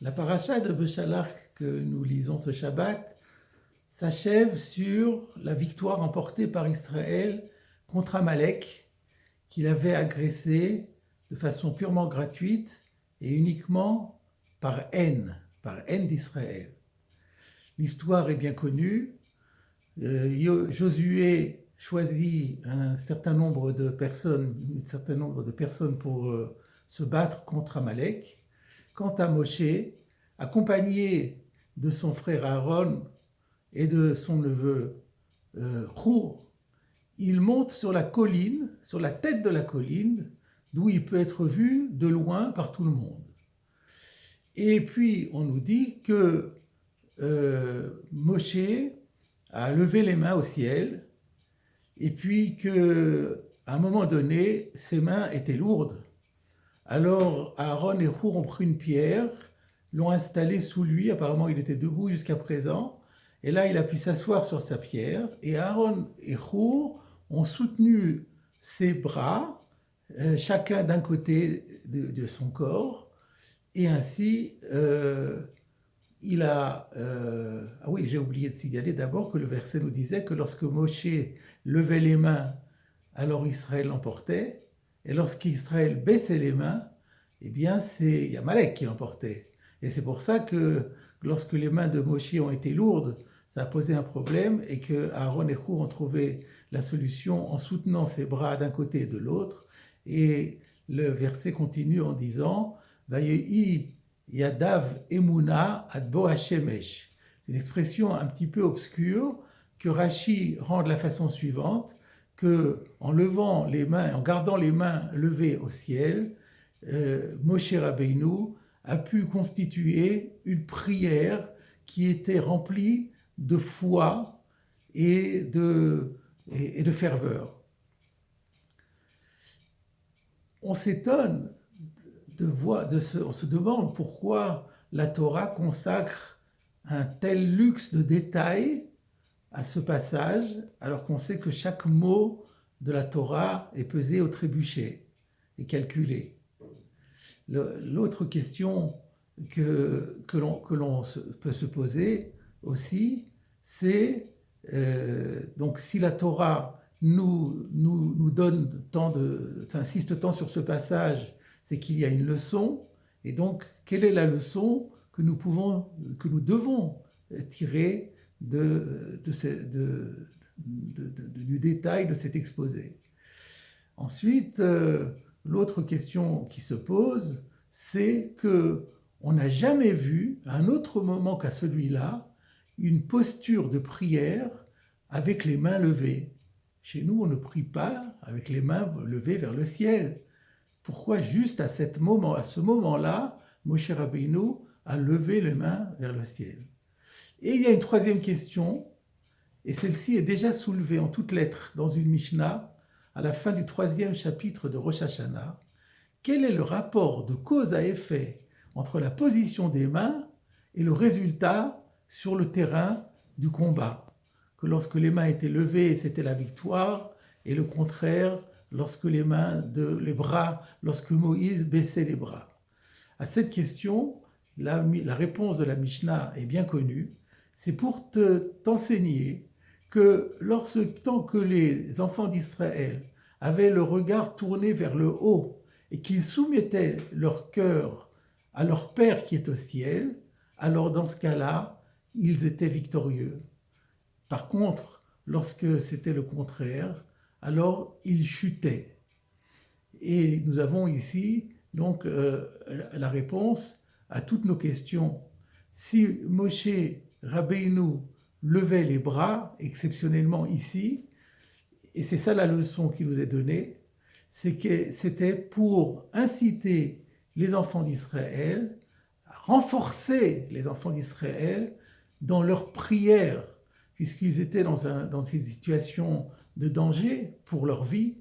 La paracha de Beshalach que nous lisons ce Shabbat s'achève sur la victoire remportée par Israël contre Amalek, qu'il avait agressé de façon purement gratuite et uniquement par haine d'Israël. L'histoire est bien connue. Josué choisit un certain nombre de personnes pour se battre contre Amalek. Quant à Moshe, accompagné de son frère Aaron et de son neveu Hur, il monte sur la colline, sur la tête de la colline, d'où il peut être vu de loin par tout le monde. Et puis on nous dit que Moshe a levé les mains au ciel, et puis qu'à un moment donné, ses mains étaient lourdes. Alors Aaron et Hur ont pris une pierre, l'ont installée sous lui, apparemment il était debout jusqu'à présent, et là il a pu s'asseoir sur sa pierre, et Aaron et Hur ont soutenu ses bras, chacun d'un côté de son corps, et ainsi il a... ah oui, j'ai oublié de signaler d'abord que le verset nous disait que lorsque Moshe levait les mains, alors Israël l'emportait, et lorsqu'Israël baissait les mains, eh bien c'est Amalek qui l'emportait. Et c'est pour ça que lorsque les mains de Moshe ont été lourdes, ça a posé un problème et que Aaron et Hur ont trouvé la solution en soutenant ses bras d'un côté et de l'autre. Et le verset continue en disant Vayehi Yadav Emuna ad Bo Hashemesh. C'est une expression un petit peu obscure que Rashi rend de la façon suivante, que en levant les mains, en gardant les mains levées au ciel, Moshe Rabbeinu a pu constituer une prière qui était remplie de foi et de ferveur. On s'étonne on se demande pourquoi la Torah consacre un tel luxe de détails à ce passage, alors qu'on sait que chaque mot de la Torah est pesé au trébuchet et calculé. L'autre question que l'on peut se poser aussi, c'est donc si la Torah nous donne insiste tant sur ce passage, c'est qu'il y a une leçon, et donc quelle est la leçon que nous devons tirer du détail de cet exposé. Ensuite, l'autre question qui se pose, c'est que on n'a jamais vu, à un autre moment qu'à celui-là, une posture de prière avec les mains levées. Chez nous, on ne prie pas avec les mains levées vers le ciel. Pourquoi juste à ce moment-là, Moshe Rabbeinu a levé les mains vers le ciel? Et il y a une troisième question, et celle-ci est déjà soulevée en toutes lettres dans une Mishnah, à la fin du 3e chapitre de Rosh Hashanah. Quel est le rapport de cause à effet entre la position des mains et le résultat sur le terrain du combat? Que lorsque les mains étaient levées, c'était la victoire, et le contraire, lorsque lorsque Moïse baissait les bras. À cette question, la réponse de la Mishnah est bien connue. C'est pour t'enseigner que tant que les enfants d'Israël avaient le regard tourné vers le haut et qu'ils soumettaient leur cœur à leur Père qui est au ciel, alors dans ce cas-là, ils étaient victorieux. Par contre, lorsque c'était le contraire, alors ils chutaient. Et nous avons ici donc la réponse à toutes nos questions. Si Moshe Rabbeinu levait les bras, exceptionnellement ici, et c'est ça la leçon qui nous est donnée, c'est que c'était pour inciter les enfants d'Israël, renforcer les enfants d'Israël dans leur prière, puisqu'ils étaient dans une situation de danger pour leur vie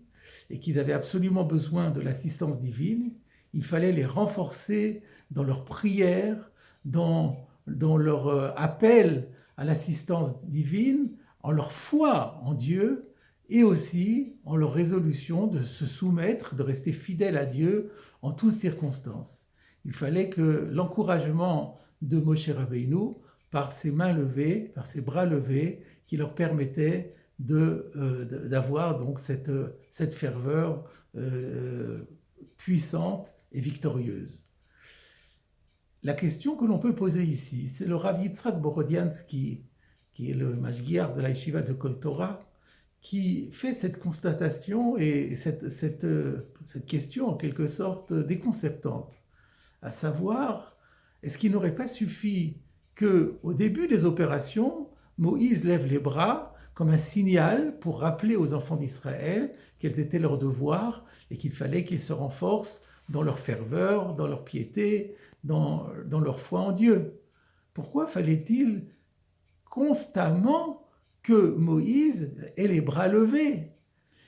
et qu'ils avaient absolument besoin de l'assistance divine. Il fallait les renforcer dans leur prière, dans leur appel à l'assistance divine, en leur foi en Dieu et aussi en leur résolution de se soumettre, de rester fidèles à Dieu en toutes circonstances. Il fallait que l'encouragement de Moshe Rabbeinu, par ses mains levées, par ses bras levés, qui leur permettait d'avoir donc cette ferveur puissante et victorieuse. La question que l'on peut poser ici, c'est le Rav Yitzhak Borodiansky, qui est le mashgiach de la yeshiva de Kol Torah, qui fait cette constatation et cette question en quelque sorte déconcertante, à savoir, est-ce qu'il n'aurait pas suffi qu'au début des opérations, Moïse lève les bras comme un signal pour rappeler aux enfants d'Israël quels étaient leurs devoirs et qu'il fallait qu'ils se renforcent dans leur ferveur, dans leur piété, dans leur foi en Dieu. Pourquoi fallait-il constamment que Moïse ait les bras levés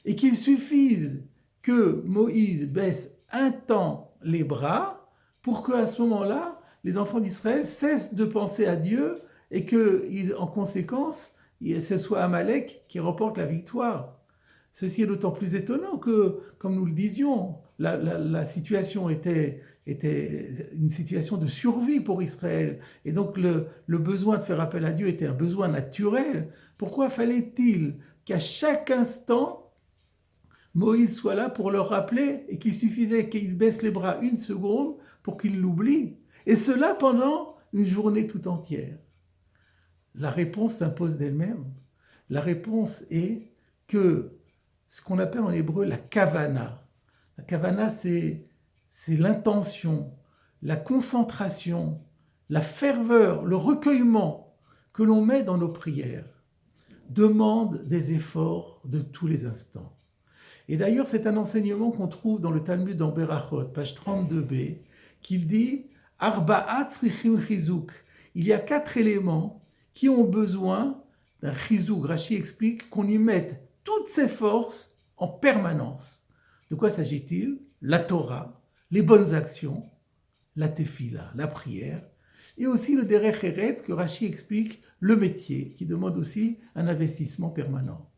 et qu'il suffise que Moïse baisse un temps les bras pour qu'à ce moment-là, les enfants d'Israël cessent de penser à Dieu et que, en conséquence, ce soit Amalek qui remporte la victoire. Ceci est d'autant plus étonnant que, comme nous le disions, la situation était une situation de survie pour Israël. Et donc le besoin de faire appel à Dieu était un besoin naturel. Pourquoi fallait-il qu'à chaque instant, Moïse soit là pour leur rappeler et qu'il suffisait qu'il baisse les bras une seconde pour qu'il l'oublie? Et cela pendant une journée tout entière. La réponse s'impose d'elle-même. La réponse est que ce qu'on appelle en hébreu la kavana. La kavana, c'est l'intention, la concentration, la ferveur, le recueillement que l'on met dans nos prières demande des efforts de tous les instants. Et d'ailleurs, c'est un enseignement qu'on trouve dans le Talmud en Berachot, page 32b, qu'il dit « Arba'at tzrichim chizuk ». Il y a 4 éléments qui ont besoin d'un chizuk. Rashi explique qu'on y mette toutes ses forces en permanence. De quoi s'agit-il? La Torah, les bonnes actions, la tefila, la prière, et aussi le derech eretz que Rashi explique, le métier, qui demande aussi un investissement permanent.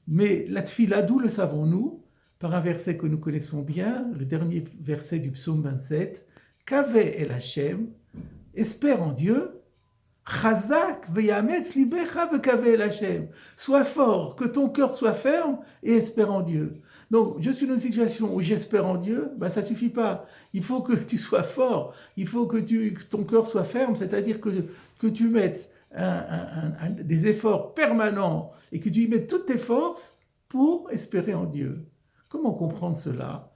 Mais la tefila, d'où le savons-nous? Par un verset que nous connaissons bien, le dernier verset du psaume 27, « Kave el Hashem » espère en Dieu, Chazak veyametz libecha vekave el Hashem. Sois fort, que ton cœur soit ferme et espère en Dieu. Donc, je suis dans une situation où j'espère en Dieu, ça suffit pas. Il faut que tu sois fort, il faut que ton cœur soit ferme, c'est-à-dire que tu mettes des efforts permanents et que tu y mettes toutes tes forces pour espérer en Dieu. Comment comprendre cela?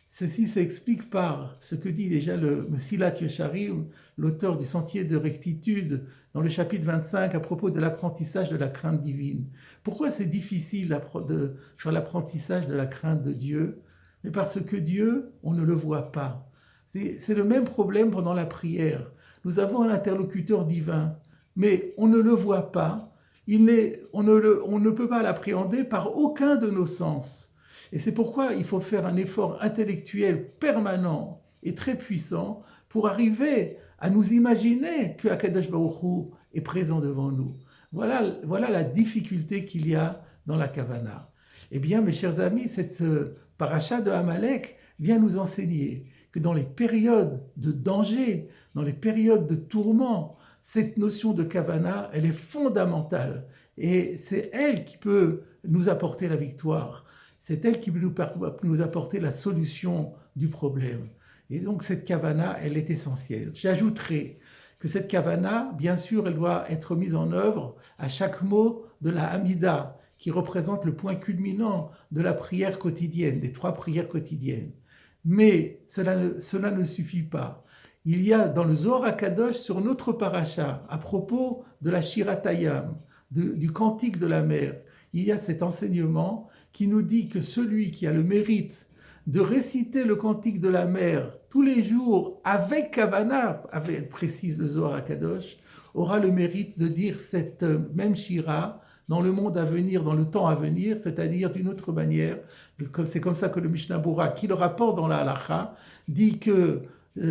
Ceci s'explique par ce que dit déjà le Mesilat Yesharim, l'auteur du Sentier de rectitude, dans le chapitre 25 à propos de l'apprentissage de la crainte divine. Pourquoi c'est difficile de faire l'apprentissage de la crainte de Dieu? Mais parce que Dieu, on ne le voit pas. C'est le même problème pendant la prière. Nous avons un interlocuteur divin, mais on ne le voit pas. On ne peut pas l'appréhender par aucun de nos sens. Et c'est pourquoi il faut faire un effort intellectuel permanent et très puissant pour arriver à nous imaginer que Akadosh Baruch Hu est présent devant nous. Voilà la difficulté qu'il y a dans la Kavana. Eh bien, mes chers amis, cette paracha de Amalek vient nous enseigner que dans les périodes de danger, dans les périodes de tourment, cette notion de Kavana, elle est fondamentale. Et c'est elle qui peut nous apporter la victoire. C'est elle qui peut nous apporter la solution du problème. Et donc cette kavana, elle est essentielle. J'ajouterai que cette kavana, bien sûr, elle doit être mise en œuvre à chaque mot de la Hamida, qui représente le point culminant de la prière quotidienne, des 3 prières quotidiennes. Mais cela ne suffit pas. Il y a dans le Zohar HaKadosh, sur notre paracha, à propos de la Shirat Hayam, du cantique de la mer, il y a cet enseignement qui nous dit que celui qui a le mérite de réciter le cantique de la mer tous les jours avec Kavana, précise le Zohar HaKadosh, aura le mérite de dire cette même Shira dans le monde à venir, dans le temps à venir, c'est-à-dire d'une autre manière. C'est comme ça que le Mishnah Bura, qui le rapporte dans la Halacha, dit que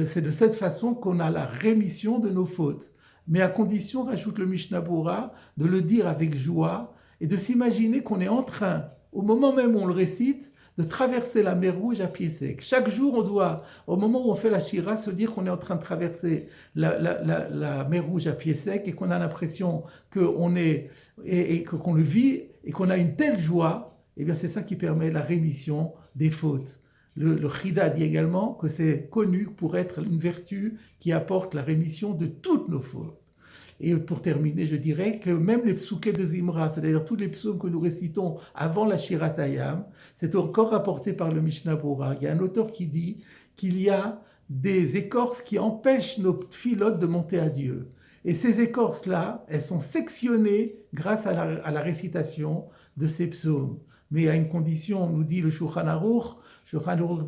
c'est de cette façon qu'on a la rémission de nos fautes. Mais à condition, rajoute le Mishnah Bura, de le dire avec joie et de s'imaginer qu'on est en train, au moment même où on le récite, de traverser la mer Rouge à pied sec. Chaque jour, on doit, au moment où on fait la Shira, se dire qu'on est en train de traverser la mer Rouge à pied sec et qu'on a l'impression qu'on est, et qu'on le vit et qu'on a une telle joie. Eh bien, c'est ça qui permet la rémission des fautes. Le Chida dit également que c'est connu pour être une vertu qui apporte la rémission de toutes nos fautes. Et pour terminer, je dirais que même les psoukés de Zimra, c'est-à-dire tous les psaumes que nous récitons avant la Shirat Hayam, c'est encore rapporté par le Mishnah Berurah. Il y a un auteur qui dit qu'il y a des écorces qui empêchent nos tfilotes de monter à Dieu. Et ces écorces-là, elles sont sectionnées grâce à la récitation de ces psaumes. Mais à une condition, nous dit le Shulchan Aruch,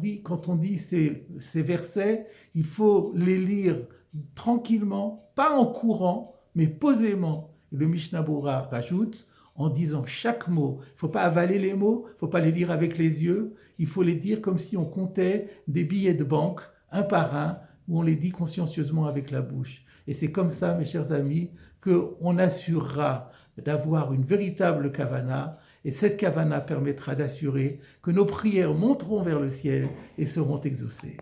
dit, quand on dit ces versets, il faut les lire tranquillement, pas en courant, mais posément. Et le Mishnah Berurah rajoute en disant chaque mot. Il ne faut pas avaler les mots, il ne faut pas les lire avec les yeux, il faut les dire comme si on comptait des billets de banque, un par un, où on les dit consciencieusement avec la bouche. Et c'est comme ça, mes chers amis, qu'on assurera d'avoir une véritable kavana, et cette kavana permettra d'assurer que nos prières monteront vers le ciel et seront exaucées.